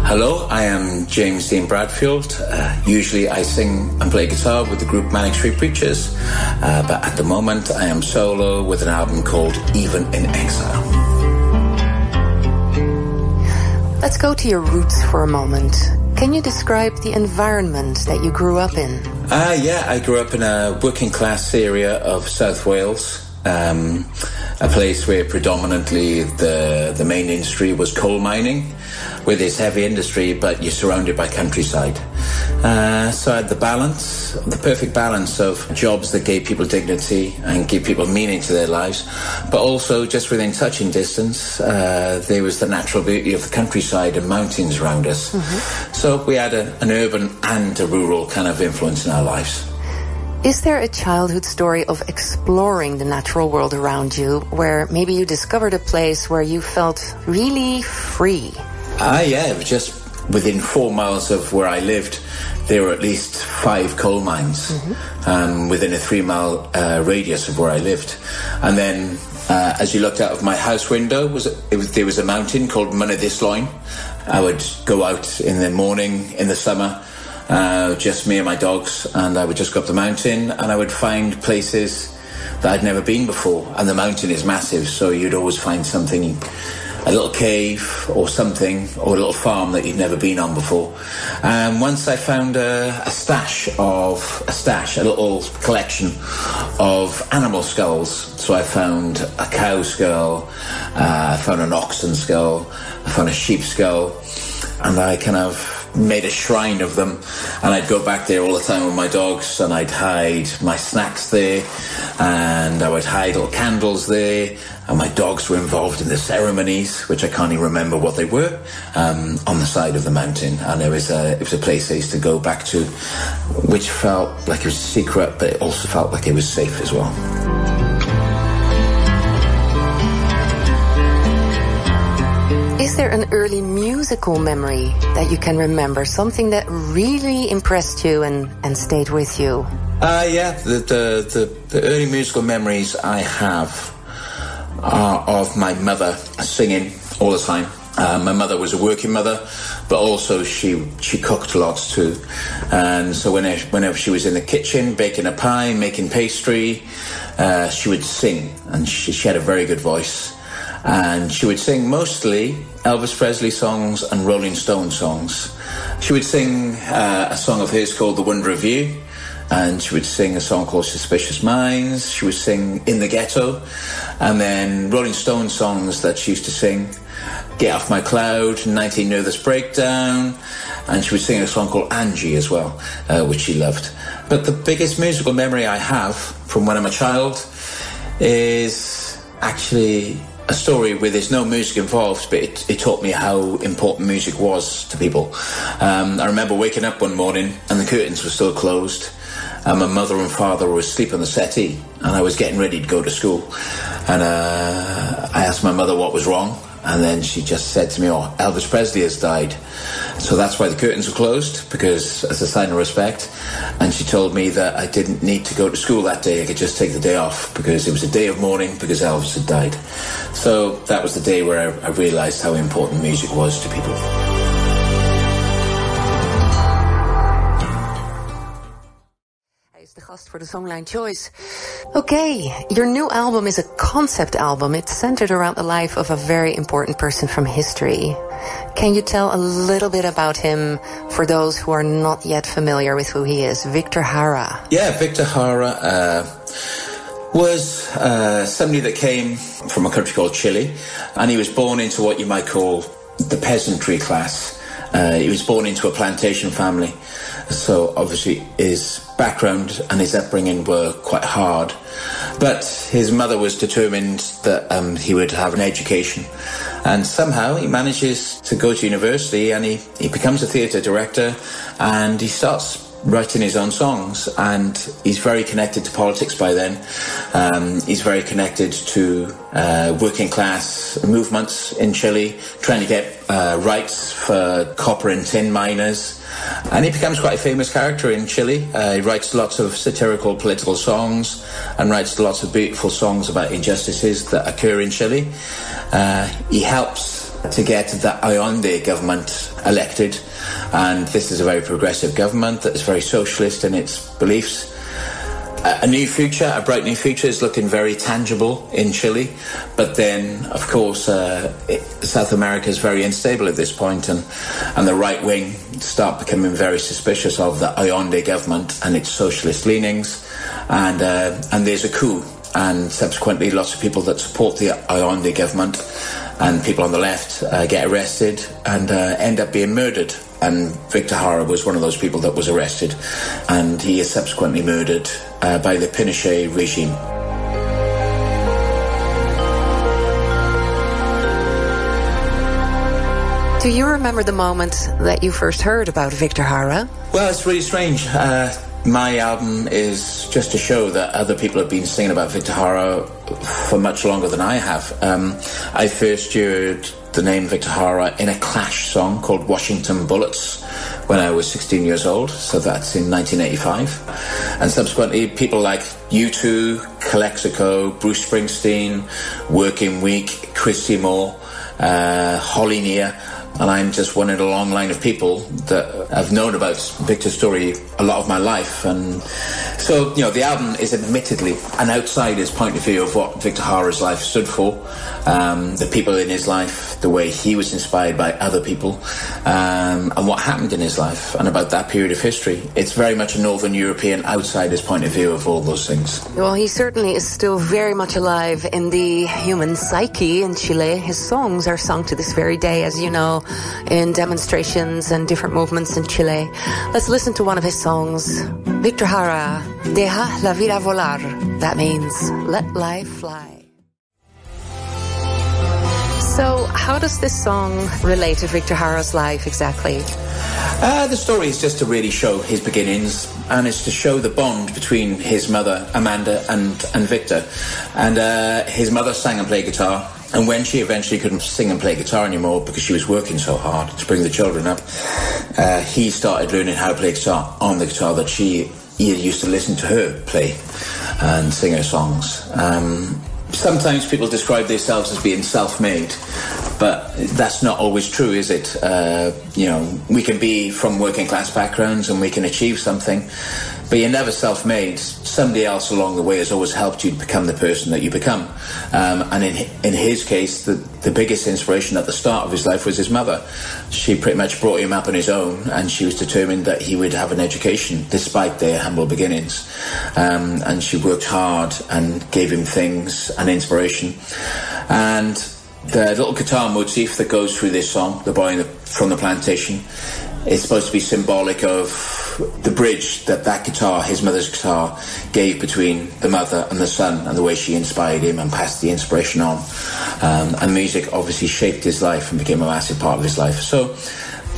Hello, I am James Dean Bradfield. Usually I sing and play guitar with the group Manic Preachers, but at the moment I am solo with an album called Even in Exile. Let's go to your roots for a moment. Can you describe the environment that you grew up in? Yeah, I grew up in a working class area of South Wales. A place where predominantly the main industry was coal mining, with its heavy industry, but you're surrounded by countryside. So I had the perfect balance of jobs that gave people dignity and gave people meaning to their lives, but also just within touching distance, there was the natural beauty of the countryside and mountains around us. Mm-hmm. So we had an urban and a rural kind of influence in our lives. Is there a childhood story of exploring the natural world around you, where maybe you discovered a place where you felt really free? Yeah, just within 4 miles of where I lived, there were at least 5 coal mines, within a 3-mile radius of where I lived. And then as you looked out of my house window, there was a mountain called Mynyddyslwyn. I would go out in the morning, in the summer, just me and my dogs, and I would just go up the mountain and I would find places that I'd never been before. And the mountain is massive, so you'd always find something, a little cave or something, or a little farm that you'd never been on before. Once I found a little collection of animal skulls. So I found a cow skull, I found an oxen skull, I found a sheep skull, and I kind of made a shrine of them, and I'd go back there all the time with my dogs, and I'd hide my snacks there, and I would hide little candles there, and my dogs were involved in the ceremonies, which I can't even remember what they were, on the side of the mountain. And it was a place I used to go back to, which felt like it was secret, but it also felt like it was safe as well. Is there an early musical memory that you can remember? Something that really impressed you and stayed with you? Yeah, the early musical memories I have are of my mother singing all the time. My mother was a working mother, but also she cooked lots too. And so whenever she was in the kitchen baking a pie, making pastry, she would sing, and she had a very good voice. And she would sing mostly Elvis Presley songs and Rolling Stone songs. She would sing a song of hers called The Wonder of You, and she would sing a song called Suspicious Minds. She would sing In the Ghetto, and then Rolling Stone songs that she used to sing, Get Off My Cloud, 19 Nervous Breakdown, and she would sing a song called Angie as well, which she loved. But the biggest musical memory I have from when I'm a child is actually a story where there's no music involved, but it taught me how important music was to people. I remember waking up one morning and the curtains were still closed, and my mother and father were asleep on the settee, and I was getting ready to go to school. And I asked my mother what was wrong, and then she just said to me, "Oh, Elvis Presley has died." So that's why the curtains were closed, because as a sign of respect. And she told me that I didn't need to go to school that day. I could just take the day off because it was a day of mourning because Elvis had died. So that was the day where I realised how important music was to people. De gast voor de Songline Choice. Okay, your new album is a concept album. It's centered around the life of a very important person from history. Can you tell a little bit about him for those who are not yet familiar with who he is? Victor Jara. Yeah, Victor Jara was somebody that came from a country called Chile, and he was born into what you might call the peasantry class. He was born into a plantation family, so obviously his background and his upbringing were quite hard. But his mother was determined that he would have an education, and somehow he manages to go to university, and he becomes a theatre director, and he starts writing his own songs, and he's very connected to politics by then. He's very connected to working class movements in Chile, trying to get rights for copper and tin miners. And he becomes quite a famous character in Chile. He writes lots of satirical political songs and writes lots of beautiful songs about injustices that occur in Chile. He helps to get the Allende government elected. And this is a very progressive government that is very socialist in its beliefs. A new future, a bright new future is looking very tangible in Chile. But then, of course, South America is very unstable at this point, and the right wing start becoming very suspicious of the Allende government and its socialist leanings. And there's a coup, and subsequently lots of people that support the Allende government and people on the left get arrested and end up being murdered. And Victor Jara was one of those people that was arrested, and he is subsequently murdered by the Pinochet regime. Do you remember the moment that you first heard about Victor Jara? Well, it's really strange. My album is just to show that other people have been singing about Victor Jara for much longer than I have. I first heard the name Victor Jara in a Clash song called Washington Bullets when I was 16 years old, so that's in 1985. And subsequently, people like U2, Calexico, Bruce Springsteen, Working Week, Christy Moore, Holly Near, and I'm just one in a long line of people that have known about Victor's story a lot of my life. And so, you know, the album is admittedly an outsider's point of view of what Victor Jara's life stood for, the people in his life, the way he was inspired by other people, and what happened in his life, and about that period of history. It's very much a Northern European outsider's point of view of all those things. Well, he certainly is still very much alive in the human psyche in Chile. His songs are sung to this very day, as you know, in demonstrations and different movements in Chile. Let's listen to one of his songs. Victor Jara, Deja la vida volar. That means let life fly. So how does this song relate to Victor Jara's life exactly? The story is just to really show his beginnings, and it's to show the bond between his mother, Amanda, and Victor. And his mother sang and played guitar, and when she eventually couldn't sing and play guitar anymore because she was working so hard to bring the children up, he started learning how to play guitar on the guitar that he used to listen to her play and sing her songs. Sometimes people describe themselves as being self-made, but that's not always true, is it? You know, we can be from working class backgrounds and we can achieve something, but you're never self-made. Somebody else along the way has always helped you to become the person that you become. And in his case, the biggest inspiration at the start of his life was his mother. She pretty much brought him up on his own, and she was determined that he would have an education despite their humble beginnings. And she worked hard and gave him things and inspiration. And the little guitar motif that goes through this song, The Boy from the Plantation, is supposed to be symbolic of the bridge that guitar, his mother's guitar, gave between the mother and the son, and the way she inspired him and passed the inspiration on. And music obviously shaped his life and became a massive part of his life. So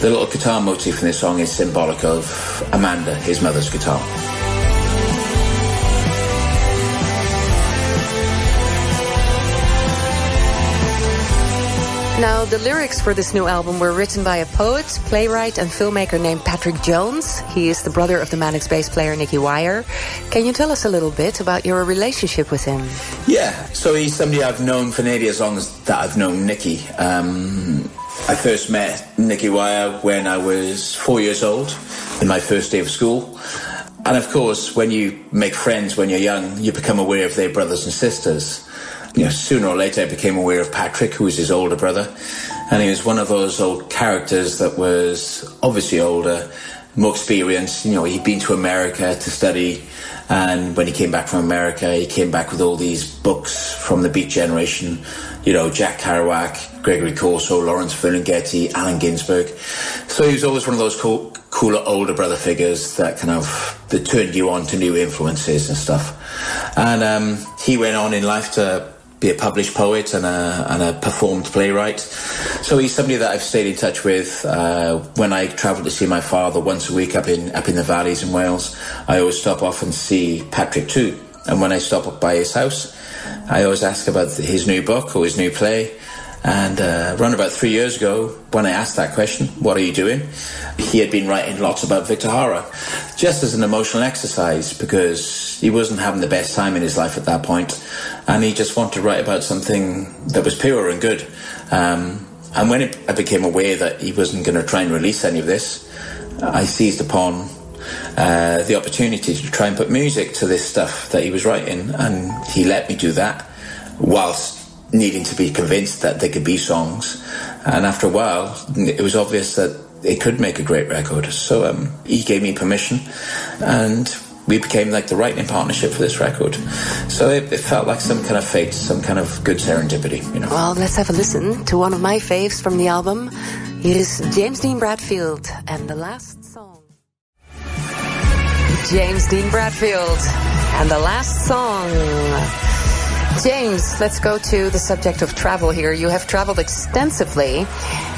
the little guitar motif in this song is symbolic of Amanda, his mother's guitar. Now, the lyrics for this new album were written by a poet, playwright, and filmmaker named Patrick Jones. He is the brother of the Manics bass player Nicky. Can you tell us a little bit about your relationship with him? Yeah, so he's somebody I've known for nearly as long as that I've known Nicky. I first met Nicky when I was 4 years old, in my first day of school. And of course, when you make friends when you're young, you become aware of their brothers and sisters. You know, sooner or later I became aware of Patrick, who was his older brother, and he was one of those old characters that was obviously older, more experienced. You know, he'd been to America to study, and when he came back from America, he came back with all these books from the Beat Generation, you know, Jack Kerouac, Gregory Corso, Lawrence Ferlinghetti, Allen Ginsberg. So he was always one of those cooler older brother figures that that turned you on to new influences and stuff. And he went on in life to be a published poet and a performed playwright. So he's somebody that I've stayed in touch with. When I travel to see my father once a week up in the valleys in Wales, I always stop off and see Patrick too. And when I stop up by his house, I always ask about his new book or his new play. And around about 3 years ago, when I asked that question, what are you doing? He had been writing lots about Victor Jara, just as an emotional exercise, because he wasn't having the best time in his life at that point, and he just wanted to write about something that was pure and good. And when I became aware that he wasn't going to try and release any of this, I seized upon the opportunity to try and put music to this stuff that he was writing, and he let me do that whilst needing to be convinced that there could be songs. And after a while, it was obvious that it could make a great record. So he gave me permission, and we became like the writing partnership for this record. So it felt like some kind of fate, some kind of good serendipity, you know. Well, let's have a listen to one of my faves from the album. It is James Dean Bradfield and The Last Song. James Dean Bradfield and The Last Song. James, let's go to the subject of travel here. You have traveled extensively.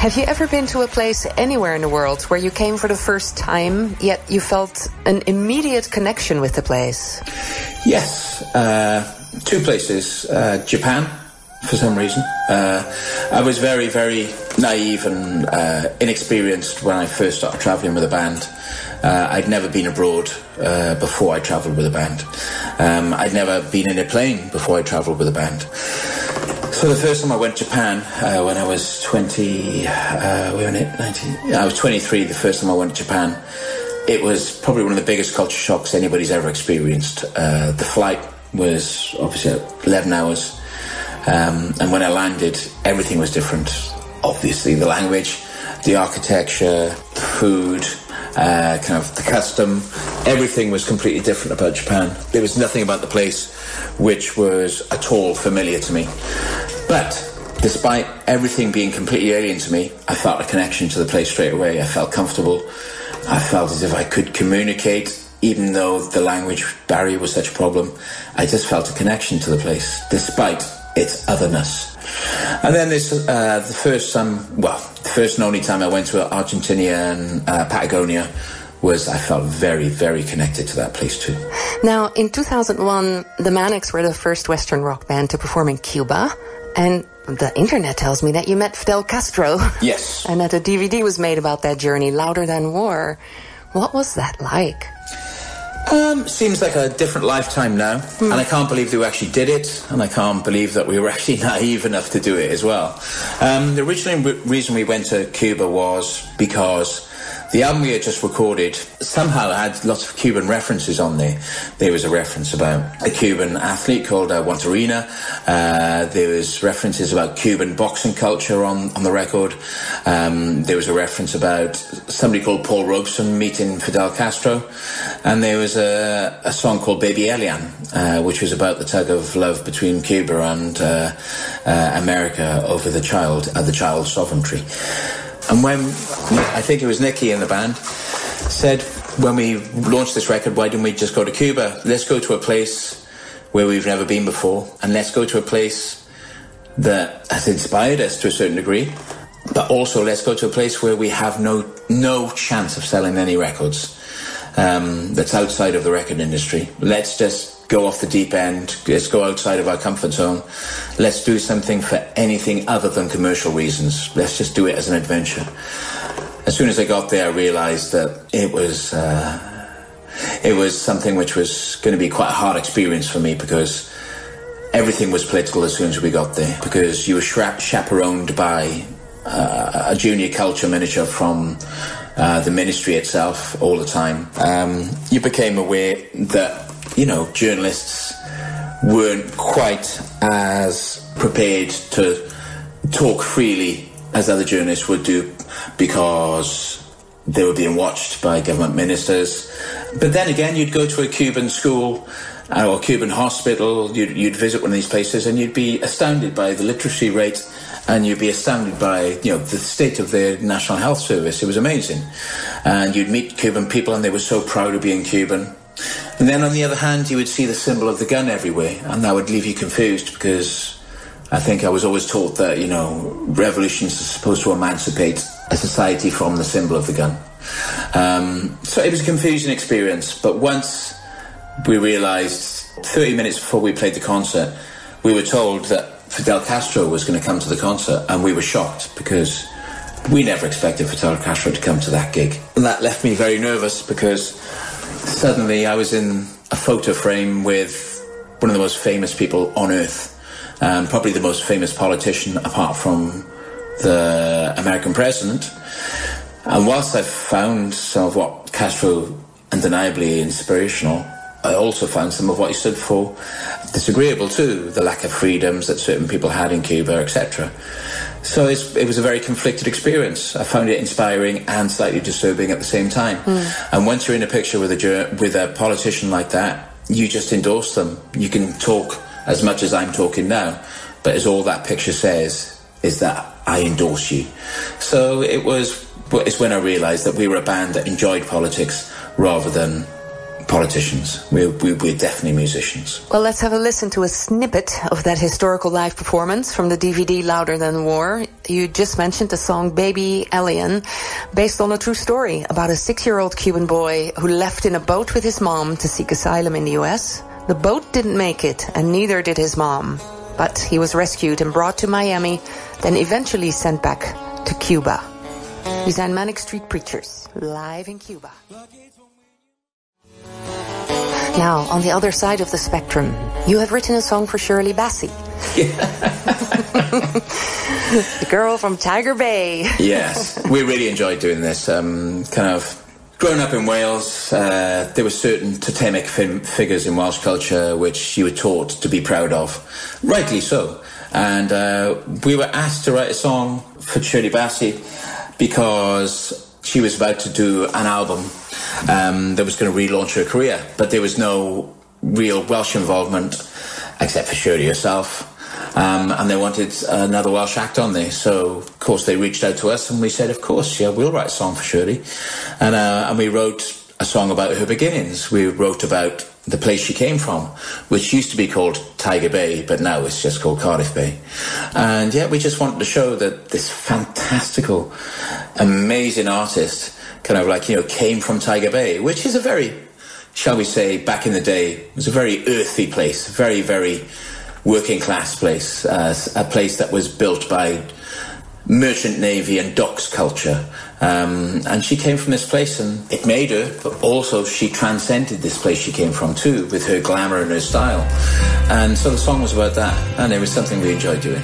Have you ever been to a place anywhere in the world where you came for the first time, yet you felt an immediate connection with the place? Yes, 2 places. Japan, for some reason. I was very, very naive and inexperienced when I first started traveling with a band. I'd never been abroad before I travelled with a band. I'd never been in a plane before I travelled with a band. So the first time I went to Japan, when I was 20, I was 23 the first time I went to Japan. It was probably one of the biggest culture shocks anybody's ever experienced. The flight was obviously 11 hours. And when I landed, everything was different. Obviously, the language, the architecture, the food, kind of the custom, everything was completely different about Japan. There was nothing about the place which was at all familiar to me. But despite everything being completely alien to me, I felt a connection to the place straight away. I felt comfortable. I felt as if I could communicate, even though the language barrier was such a problem. I just felt a connection to the place, despite its otherness. And then this, the first and only time I went to Argentina and Patagonia was I felt very, very connected to that place too. Now, in 2001, the Manics were the first Western rock band to perform in Cuba. And the internet tells me that you met Fidel Castro. Yes. And that a DVD was made about that journey, Louder Than War. What was that like? Seems like a different lifetime now. And I can't believe that we actually did it. And I can't believe that we were actually naive enough to do it as well. The original reason we went to Cuba was because the album we had just recorded somehow had lots of Cuban references on there. There was a reference about a Cuban athlete called Guantarina. There was references about Cuban boxing culture on the record. There was a reference about somebody called Paul Robeson meeting Fidel Castro. And there was a song called Baby Elian, which was about the tug of love between Cuba and America over the child's sovereignty. And when, I think it was Nicky in the band, said, when we launched this record, why didn't we just go to Cuba? Let's go to a place where we've never been before, and let's go to a place that has inspired us to a certain degree, but also let's go to a place where we have no chance of selling any records that's outside of the record industry. Let's just go off the deep end. Let's go outside of our comfort zone. Let's do something for anything other than commercial reasons. Let's just do it as an adventure. As soon as I got there, I realized that it was something which was going to be quite a hard experience for me, because everything was political as soon as we got there, because you were chaperoned by a junior culture manager from the ministry itself all the time. You became aware that, journalists weren't quite as prepared to talk freely as other journalists would do, because they were being watched by government ministers. But then again, you'd go to a Cuban school or Cuban hospital, you'd visit one of these places, and you'd be astounded by the literacy rate, and you'd be astounded by, the state of their National Health Service. It was amazing. And you'd meet Cuban people, and they were so proud of being Cuban. And then on the other hand, you would see the symbol of the gun everywhere, and that would leave you confused, because I think I was always taught that, revolutions are supposed to emancipate a society from the symbol of the gun. So it was a confusing experience, but once we realised, 30 minutes before we played the concert, we were told that Fidel Castro was going to come to the concert, and we were shocked, because we never expected Fidel Castro to come to that gig. And that left me very nervous, because suddenly I was in a photo frame with one of the most famous people on earth, probably the most famous politician apart from the American president. And whilst I found some of what Castro undeniably inspirational, I also found some of what he stood for disagreeable too, the lack of freedoms that certain people had in Cuba, etc. So it was a very conflicted experience. I found it inspiring and slightly disturbing at the same time. And once you're in a picture with a politician like that, you just endorse them. You can talk as much as I'm talking now, but as all that picture says is that I endorse you. So it's when I realised that we were a band that enjoyed politics rather than politicians. We're definitely musicians. Well, let's have a listen to a snippet of that historical live performance from the DVD Louder Than War. You just mentioned the song Baby Alien, based on a true story about a 6-year-old Cuban boy who left in a boat with his mom to seek asylum in the US. The boat didn't make it, and neither did his mom. But he was rescued and brought to Miami, then eventually sent back to Cuba. We zijn Manic Street Preachers, live in Cuba. Now, on the other side of the spectrum, you have written a song for Shirley Bassey. The girl from Tiger Bay. Yes, we really enjoyed doing this. Growing up in Wales, there were certain totemic figures in Welsh culture which you were taught to be proud of, rightly so. And we were asked to write a song for Shirley Bassey because she was about to do an album that was going to relaunch her career, but there was no real Welsh involvement except for Shirley herself, and they wanted another Welsh act on there. So of course they reached out to us and we said, of course, yeah, we'll write a song for Shirley. And we wrote a song about her beginnings. We wrote about the place she came from, which used to be called Tiger Bay, but now it's just called Cardiff Bay. And yeah, we just wanted to show that this fantastical, amazing artist came from Tiger Bay, which is a very, shall we say, back in the day, was a very earthy place, very, very working class place, a place that was built by merchant navy and docks culture. And she came from this place and it made her, but also she transcended this place she came from too, with her glamour and her style. And so the song was about that, and it was something we enjoyed doing.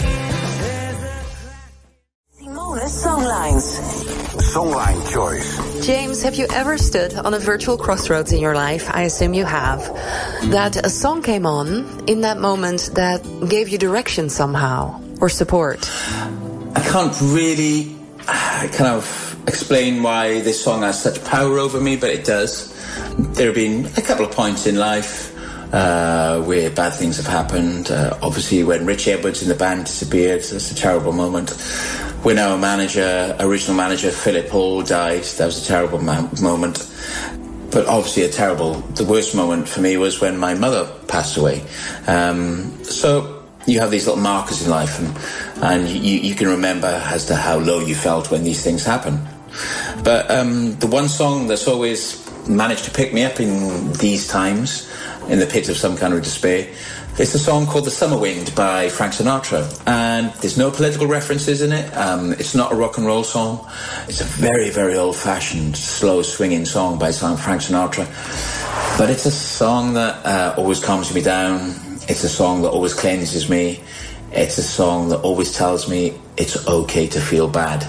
Simone, Songlines. Songline choice. James, have you ever stood on a virtual crossroads in your life? I assume you have. That a song came on in that moment that gave you direction somehow, or support? I can't really explain why this song has such power over me, but it does. There have been a couple of points in life where bad things have happened. Obviously, when Richey in the band disappeared, it's a terrible moment. When our original manager, Philip Hall, died, that was a terrible moment. But obviously the worst moment for me was when my mother passed away. So you have these little markers in life, and you can remember as to how low you felt when these things happen. But the one song that's always managed to pick me up in these times, in the pit of some kind of despair, it's a song called The Summer Wind by Frank Sinatra. And there's no political references in it. It's not a rock and roll song. It's a very, very old-fashioned, slow, swinging song by Frank Sinatra. But it's a song that always calms me down. It's a song that always cleanses me. It's a song that always tells me it's okay to feel bad.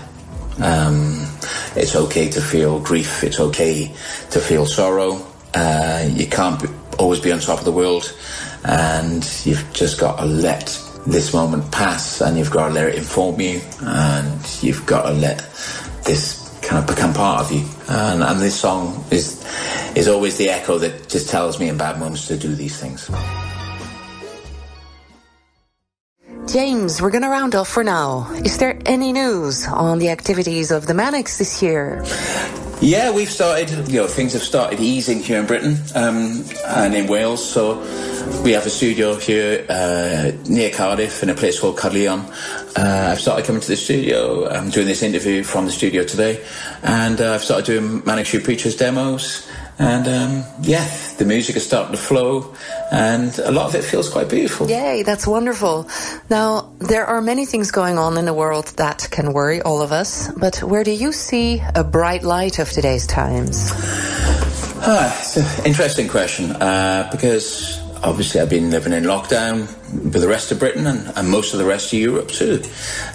It's okay to feel grief. It's okay to feel sorrow. You can't always be on top of the world, and you've just got to let this moment pass, and you've got to let it inform you, and you've got to let this kind of become part of you. And this song is always the echo that just tells me in bad moments to do these things. James, we're going to round off for now. Is there any news on the activities of the Manics this year? Yeah, we've started, things have started easing here in Britain and in Wales. So we have a studio here near Cardiff in a place called Carleon. I've started coming to the studio. I'm doing this interview from the studio today. And I've started doing Manic Street Preachers demos. And the music is starting to flow, and a lot of it feels quite beautiful. Yay, that's wonderful. Now, there are many things going on in the world that can worry all of us, but where do you see a bright light of today's times? It's an interesting question, because obviously I've been living in lockdown with the rest of Britain and most of the rest of Europe too.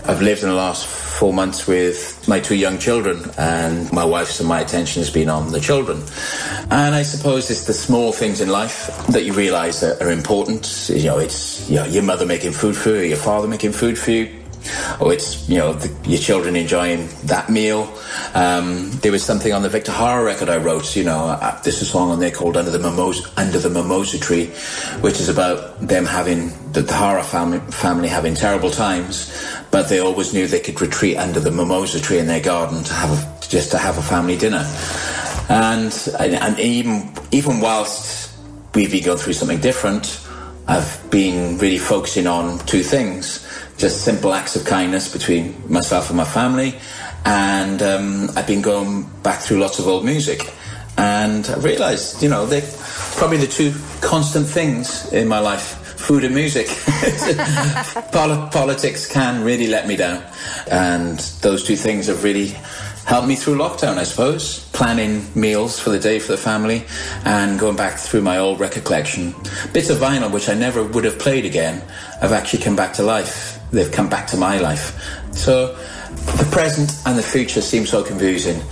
I've lived in the last 4 months with my 2 young children, and my wife's and my attention has been on the children. And I suppose it's the small things in life that you realise are important. You know, it's your mother making food for you, your father making food for you, or it's your children enjoying that meal. There was something on the Victor Hara record I wrote. There's a song on there called Under the Mimosa Tree, which is about them having the Hara family having terrible times, but they always knew they could retreat under the mimosa tree in their garden to have a family dinner. And even whilst we've been going through something different, I've been really focusing on 2 things. Just simple acts of kindness between myself and my family, and I've been going back through lots of old music, and I realised, they're probably the 2 constant things in my life: food and music. Politics can really let me down, and those 2 things have really helped me through lockdown, I suppose. Planning meals for the day for the family, and going back through my old record collection. Bits of vinyl which I never would have played again have actually come back to life. They've come back to my life. So the present and the future seem so confusing,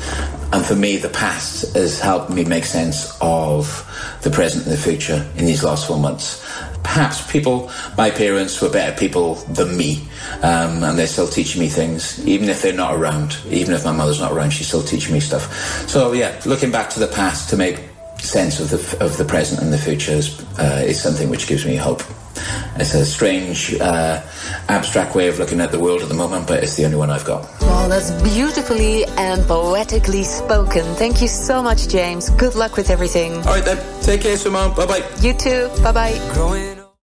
and for me the past has helped me make sense of the present and the future in these last 4 months. Perhaps my parents were better people than me, and they're still teaching me things, even if they're not around. Even if my mother's not around, she's still teaching me stuff. So yeah, looking back to the past to make sense of the present and the future is something which gives me hope. It's a strange, abstract way of looking at the world at the moment, but it's the only one I've got. Well, that's beautifully and poetically spoken. Thank you so much, James. Good luck with everything. All right then. Take care, Simone. Bye-bye. You too. Bye-bye.